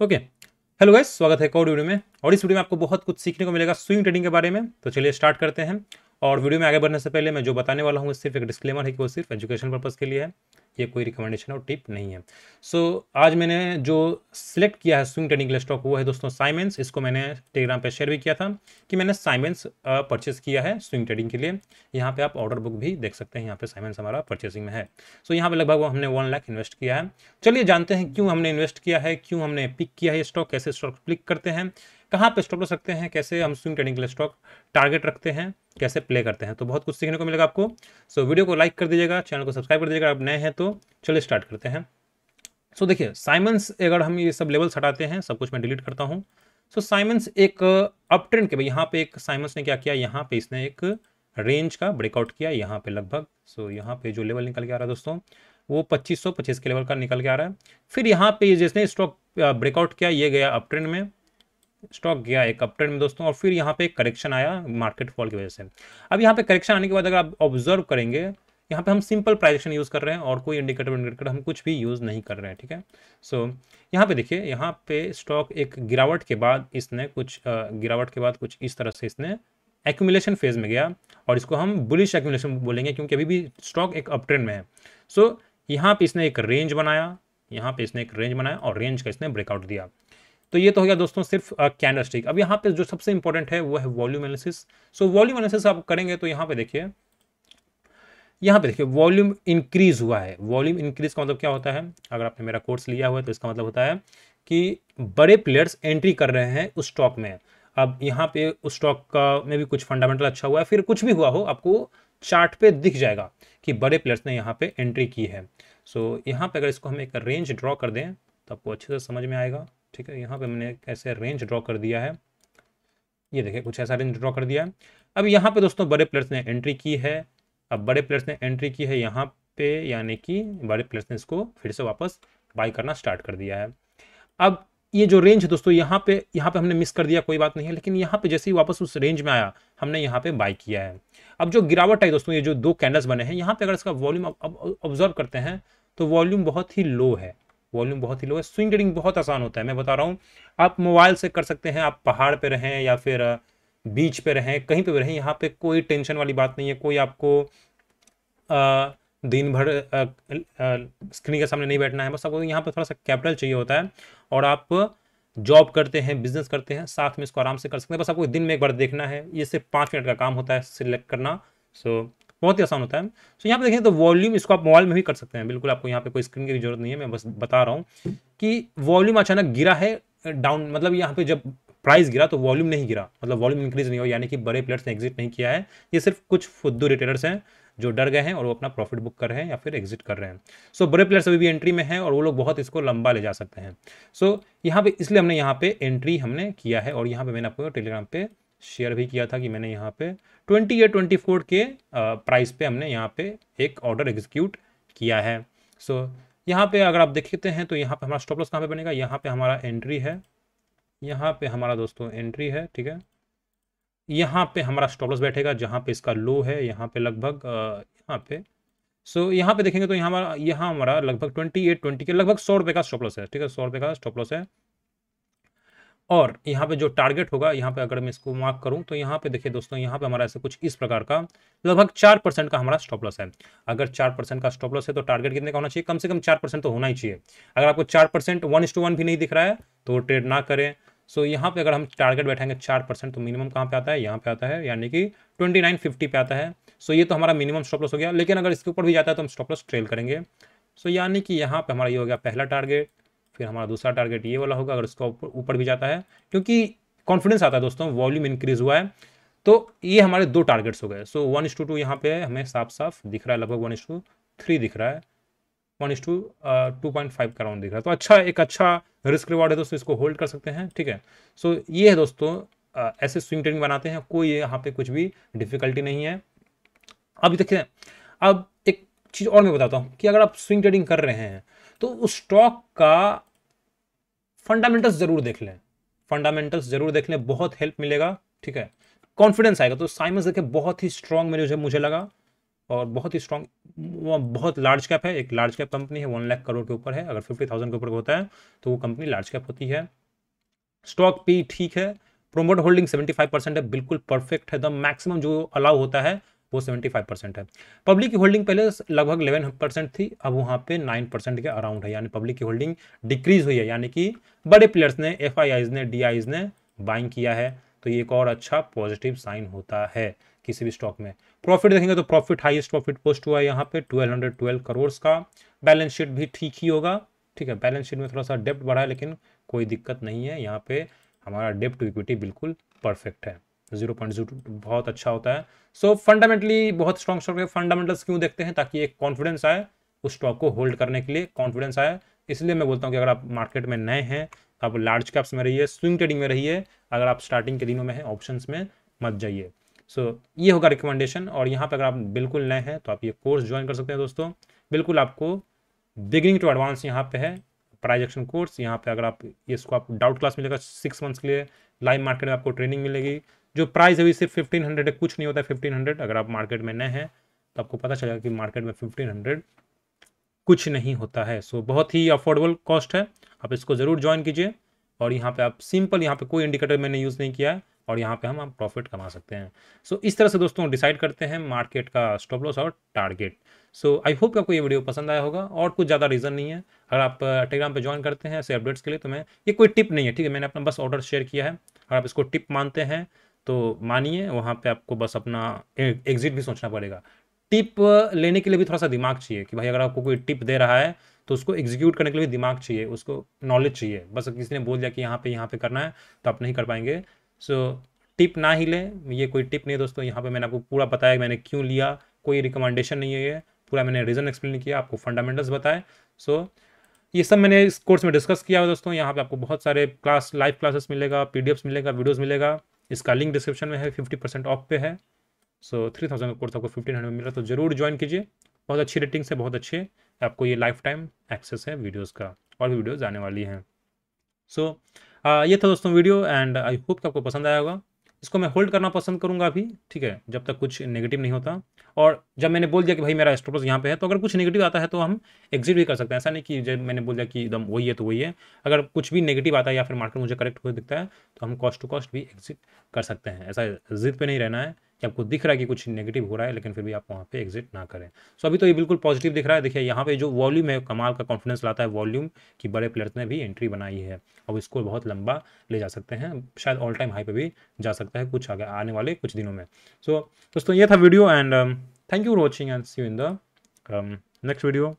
Okay. Hello guys, स्वागत है एक और वीडियो में। और इस वीडियो में आपको बहुत कुछ सीखने को मिलेगा स्विंग ट्रेडिंग के बारे में। तो चलिए स्टार्ट करते हैं। और वीडियो में आगे बढ़ने से पहले मैं जो बताने वाला हूँ सिर्फ एक डिस्क्लेमर है कि वो सिर्फ एजुकेशन पर्पज़ के लिए है, ये कोई रिकमेंडेशन और टिप नहीं है। आज मैंने जो सिलेक्ट किया है स्विंग ट्रेडिंग के लिए स्टॉक वो है दोस्तों साइमेंस। इसको मैंने टेलीग्राम पे शेयर भी किया था कि मैंने साइमेंस परचेस किया है स्विंग ट्रेडिंग के लिए। यहाँ पे आप ऑर्डर बुक भी देख सकते हैं, यहाँ पे साइमेंस हमारा परचेसिंग में है। यहाँ पे लगभग वो हमने 1 लाख इन्वेस्ट किया है। चलिए जानते हैं क्यों हमने इन्वेस्ट किया है, क्यों हमने पिक किया है स्टॉक, कैसे स्टॉक क्लिक करते हैं, कहाँ पे स्टॉप लॉस रखते हैं, कैसे हम स्विंग ट्रेडिंग के लिए स्टॉक टारगेट रखते हैं, कैसे प्ले करते हैं। तो बहुत कुछ सीखने को मिलेगा आपको। वीडियो को लाइक कर दीजिएगा, चैनल को सब्सक्राइब कर दीजिएगा आप नए हैं तो। चलिए स्टार्ट करते हैं। देखिए साइमंस, अगर हम ये सब लेवल्स हटाते हैं, सब कुछ मैं डिलीट करता हूँ। साइमंस एक अप ट्रेंड के भाई, यहाँ पे एक साइमंस ने क्या किया, यहाँ पे इसने एक रेंज का ब्रेकआउट किया यहाँ पे लगभग। यहाँ पे जो लेवल निकल के आ रहा है दोस्तों वो 2525 के लेवल का निकल के आ रहा है। फिर यहाँ पे जिसने स्टॉक ब्रेकआउट किया ये गया अप ट्रेंड में, स्टॉक गया एक अप ट्रेंड में दोस्तों। और फिर यहाँ पे एक करेक्शन आया मार्केट फॉल की वजह से। अब यहाँ पे करेक्शन आने के बाद अगर आप ऑब्जर्व करेंगे, यहाँ पे हम सिंपल प्राइस एक्शन यूज़ कर रहे हैं और कोई इंडिकेटर हम कुछ भी यूज़ नहीं कर रहे हैं, ठीक है। यहाँ पे देखिए, यहाँ पे स्टॉक एक गिरावट के बाद इसने कुछ इस तरह से इसने एक्यूमुलेशन फेज में गया और इसको हम बुलिश एक्यूमुलेशन बोलेंगे क्योंकि अभी भी स्टॉक एक अप ट्रेंड में है। यहाँ पे इसने एक रेंज बनाया, और रेंज का इसने ब्रेकआउट दिया। तो ये तो हो गया दोस्तों सिर्फ कैंडलस्टिक। अब यहाँ पे जो सबसे इंपॉर्टेंट है वो है वॉल्यूम एनालिसिस। वॉल्यूम एनालिसिस आप करेंगे तो यहाँ पे देखिए वॉल्यूम इंक्रीज हुआ है। वॉल्यूम इंक्रीज का मतलब क्या होता है, अगर आपने मेरा कोर्स लिया हुआ है तो इसका मतलब होता है कि बड़े प्लेयर्स एंट्री कर रहे हैं उस स्टॉक में। अब यहाँ पे उस स्टॉक का में भी कुछ फंडामेंटल अच्छा हुआ है, फिर कुछ भी हुआ हो, आपको चार्ट पे दिख जाएगा कि बड़े प्लेयर्स ने यहाँ पे एंट्री की है। यहाँ पे अगर इसको हम एक रेंज ड्रॉ कर दें तो आपको अच्छे से समझ में आएगा, ठीक है। यहाँ पे मैंने ऐसे रेंज ड्रॉ कर दिया है, ये देखिए कुछ ऐसा रेंज ड्रॉ कर दिया है। अब यहाँ पे दोस्तों बड़े प्लेयर्स ने एंट्री की है। अब बड़े प्लेयर्स ने एंट्री की है यहाँ पे, यानी कि बड़े प्लेयर्स ने इसको फिर से वापस बाई करना स्टार्ट कर दिया है। अब ये जो रेंज है दोस्तों यहाँ पे हमने मिस कर दिया, कोई बात नहीं है, लेकिन यहाँ पे जैसे ही वापस उस रेंज में आया हमने यहाँ पे बाई किया है। अब जो गिरावट है दोस्तों, ये जो दो कैंडल्स बने हैं यहाँ पे अगर इसका वॉल्यूम ऑब्जर्व करते हैं तो वॉल्यूम बहुत ही लो है। स्विंग ट्रेडिंग बहुत आसान होता है, मैं बता रहा हूँ। आप मोबाइल से कर सकते हैं, आप पहाड़ पे रहें या फिर बीच पे रहें, कहीं पे भी रहें, यहाँ पे कोई टेंशन वाली बात नहीं है। कोई आपको दिन भर स्क्रीन के सामने नहीं बैठना है, बस आपको यहाँ पे थोड़ा सा कैपिटल चाहिए होता है और आप जॉब करते हैं, बिजनेस करते हैं, साथ में इसको आराम से कर सकते हैं। बस आपको दिन में एक बार देखना है, ये सिर्फ 5 मिनट का काम होता है सिलेक्ट करना। बहुत ही आसान होता है। यहाँ पे देखें तो वॉल्यूम इसको आप मोबाइल में भी कर सकते हैं, बिल्कुल आपको यहाँ पे कोई स्क्रीन की जरूरत नहीं है। मैं बस बता रहा हूँ कि वॉल्यूम अचानक गिरा है डाउन, मतलब यहाँ पे जब प्राइस गिरा तो वॉल्यूम नहीं गिरा, मतलब वॉल्यूम इंक्रीज नहीं हो, यानी कि बड़े प्लेयर्स ने एग्जिट नहीं किया है। ये सिर्फ कुछ फुद्दू रिटेलर्स हैं जो डर गए हैं और वो अपना प्रॉफिट बुक कर रहे हैं या फिर एग्जिट कर रहे हैं। बड़े प्लेयर्स अभी भी एंट्री में हैं और वो लोग बहुत इसको लंबा ले जा सकते हैं। यहाँ पे इसलिए हमने यहाँ पे एंट्री हमने किया है। और यहाँ पे मैंने आपको टेलीग्राम पे शेयर भी किया था कि मैंने यहाँ पे 20 या 24 के प्राइस पे हमने यहाँ पे एक ऑर्डर एग्जीक्यूट किया है। यहाँ पे अगर आप देखते हैं तो यहाँ पे हमारा स्टॉप लॉस कहाँ पे बनेगा, यहाँ पे हमारा एंट्री है, यहाँ पे हमारा दोस्तों एंट्री है, ठीक है। यहाँ पे हमारा स्टॉप लॉस बैठेगा जहाँ पे इसका लो है, यहाँ पे लगभग यहाँ पे। यहाँ पे देखेंगे तो यहाँ हमारा लगभग 28-20 के लगभग 100 रुपये का स्टॉप लॉस है, ठीक है। 100 रुपये का स्टॉप लॉस है। और यहाँ पे जो टारगेट होगा, यहाँ पे अगर मैं इसको मार्क करूँ तो यहाँ पे देखिए दोस्तों, यहाँ पे हमारा ऐसे कुछ इस प्रकार का लगभग 4% का हमारा स्टॉप लॉस है। अगर 4% का स्टॉप लॉस है तो टारगेट कितने का होना चाहिए, कम से कम 4% तो होना ही चाहिए। अगर आपको 4% 1:1 भी नहीं दिख रहा है तो ट्रेड ना करें। यहाँ पे अगर हम टारगेट बैठाएंगे 4% तो मिनिमम कहाँ पे आता है, यहाँ पे आता है, यानी कि 2950 पे आता है। ये तो हमारा मिनिमम स्टॉप लॉस हो गया, लेकिन अगर इसके ऊपर भी जाता है तो हम स्टॉप लॉस ट्रेल करेंगे। यानी कि यहाँ पे हमारा ये हो गया पहला टारगेट, फिर हमारा दूसरा टारगेट ये वाला होगा अगर इसका ऊपर भी जाता है, क्योंकि कॉन्फिडेंस आता है दोस्तों, वॉल्यूम इंक्रीज हुआ है। तो ये हमारे 2 टारगेट्स हो गए। 1:2 यहाँ पे हमें साफ साफ दिख रहा है, लगभग 1:3 दिख रहा है, 1:2.5 का राउंड दिख रहा है। तो एक अच्छा रिस्क रिवॉर्ड है दोस्तों, इसको होल्ड कर सकते हैं, ठीक है। ये है दोस्तों, ऐसे स्विंग ट्रेडिंग बनाते हैं, कोई यहाँ पे कुछ भी डिफिकल्टी नहीं है। अब देखिए, अब एक चीज और मैं बताता हूँ कि अगर आप स्विंग ट्रेडिंग कर रहे हैं तो उस स्टॉक का फंडामेंटल्स जरूर देख लें, बहुत हेल्प मिलेगा, ठीक है। कॉन्फिडेंस आएगा। तो साइमंस देखिए बहुत ही स्ट्रांग मुझे लगा, और बहुत ही स्ट्रांग वो बहुत लार्ज कैप है, एक लार्ज कैप कंपनी है, 1 लाख करोड़ के ऊपर है। अगर 50,000 के ऊपर होता है तो वो कंपनी लार्ज कैप होती है। स्टॉक भी ठीक है। प्रोमोट होल्डिंग 75% है, बिल्कुल परफेक्ट है। द मैक्सिमम जो अलाउ होता है वो 75% है। पब्लिक की होल्डिंग पहले लगभग 11% थी, अब वहाँ पे 9% के अराउंड है, यानी पब्लिक की होल्डिंग डिक्रीज हुई है, यानी कि बड़े प्लेयर्स ने, FIIs ने, DIs ने बाइंग किया है। तो ये एक और अच्छा पॉजिटिव साइन होता है किसी भी स्टॉक में। प्रॉफिट देखेंगे तो प्रॉफिट, हाईएस्ट प्रॉफिट पोस्ट हुआ है यहाँ पे 1212 करोड़ का। बैलेंस शीट भी ठीक ही होगा, ठीक है। बैलेंस शीट में थोड़ा सा डेप्ट बढ़ा है, लेकिन कोई दिक्कत नहीं है। यहाँ पे हमारा डेप्ट टू इक्विटी बिल्कुल परफेक्ट है, 0.02 बहुत अच्छा होता है। सो फंडामेंटली बहुत स्ट्रॉन्ग स्टॉक है। फंडामेंटल्स क्यों देखते हैं? ताकि एक कॉन्फिडेंस आए उस स्टॉक को होल्ड करने के लिए, कॉन्फिडेंस आए। इसलिए मैं बोलता हूँ कि अगर आप मार्केट में नए हैं तो आप लार्ज कैप्स में रहिए, स्विंग ट्रेडिंग में रहिए। अगर आप स्टार्टिंग के दिनों में हैं, ऑप्शंस में मत जाइए। सो ये होगा रिकमेंडेशन। और यहाँ पर अगर आप बिल्कुल नए हैं तो आप ये कोर्स ज्वाइन कर सकते हैं दोस्तों। बिल्कुल आपको बिगिनिंग टू एडवांस यहाँ पे है प्राइज एक्शन कोर्स। यहाँ पे अगर आप इसको आप डाउट क्लास मिलेगा 6 मंथ्स के लिए, लाइव मार्केट में आपको ट्रेनिंग मिलेगी। जो प्राइस है सिर्फ 1500 है, कुछ नहीं होता है 1500। अगर आप मार्केट में नए हैं तो आपको पता चलेगा कि मार्केट में 1500 कुछ नहीं होता है। सो बहुत ही अफोर्डेबल कॉस्ट है, आप इसको ज़रूर ज्वाइन कीजिए। और यहाँ पे आप सिंपल, यहाँ पे कोई इंडिकेटर मैंने यूज़ नहीं किया है, और यहाँ पे हम प्रॉफिट कमा सकते हैं। सो इस तरह से दोस्तों डिसाइड करते हैं मार्केट का स्टॉप लॉस और टारगेट। सो आई होप आपको ये वीडियो पसंद आया होगा, और कुछ ज़्यादा रीज़न नहीं है। अगर आप टेलीग्राम पे ज्वाइन करते हैं ऐसे अपडेट्स के लिए, तो मैं, ये कोई टिप नहीं है, ठीक है, मैंने अपना बस ऑर्डर शेयर किया है। अगर आप इसको टिप मानते हैं तो मानिए, वहाँ पे आपको बस अपना एग्जिट भी सोचना पड़ेगा। टिप लेने के लिए भी थोड़ा सा दिमाग चाहिए कि भाई अगर आपको कोई टिप दे रहा है तो उसको एग्जीक्यूट करने के लिए भी दिमाग चाहिए, उसको नॉलेज चाहिए। बस किसी ने बोल दिया कि यहाँ पे करना है तो आप नहीं कर पाएंगे। सो टिप ना ही लें, ये कोई टिप नहीं है दोस्तों। यहाँ पे मैंने आपको पूरा बताया मैंने क्यों लिया, कोई रिकमेंडेशन नहीं है, ये पूरा मैंने रीज़न एक्सप्लेन किया, आपको फंडामेंटल्स बताए। सो ये सब मैंने इस कोर्स में डिस्कस किया है दोस्तों। यहाँ पे आपको बहुत सारे लाइव क्लासेस मिलेगा, PDFs मिलेगा, वीडियोज़ मिलेगा। इसका लिंक डिस्क्रिप्शन में है, 50% ऑफ पे है। सो 3000 का कोर्स आपको 1500 में मिल रहा है, तो ज़रूर ज्वाइन कीजिए। बहुत अच्छी रेटिंग से, बहुत अच्छे आपको ये लाइफ टाइम एक्सेस है वीडियोज़ का, और भी वीडियोज़ आने वाली हैं। सो ये था दोस्तों वीडियो, एंड आई होप कि आपको पसंद आया होगा। इसको मैं होल्ड करना पसंद करूंगा अभी, ठीक है, जब तक कुछ नेगेटिव नहीं होता। और जब मैंने बोल दिया कि भाई मेरा स्टॉप लॉस यहाँ पे है, तो अगर कुछ नेगेटिव आता है तो हम एग्जिट भी कर सकते हैं। ऐसा नहीं कि जब मैंने बोल दिया कि एकदम वही है तो वही है। अगर कुछ भी नेगेटिव आता है या फिर मार्केट मुझे करेक्ट हुए दिखता है तो हम कॉस्ट टू कॉस्ट भी एग्जिट कर सकते हैं। ऐसा जिद पे नहीं रहना है कि आपको दिख रहा है कि कुछ नेगेटिव हो रहा है, लेकिन फिर भी आप वहाँ पे एग्जिट ना करें। सो अभी तो ये बिल्कुल पॉजिटिव दिख रहा है। देखिए यहाँ पे जो वॉल्यूम है, कमाल का कॉन्फिडेंस लाता है वॉल्यूम, कि बड़े प्लेयर्स ने भी एंट्री बनाई है। अब इसको बहुत लंबा ले जा सकते हैं, शायद ऑल टाइम हाई पे भी जा सकता है कुछ आगे आने वाले कुछ दिनों में। सो दोस्तों ये था video, and thank you for watching, and see you in the next video.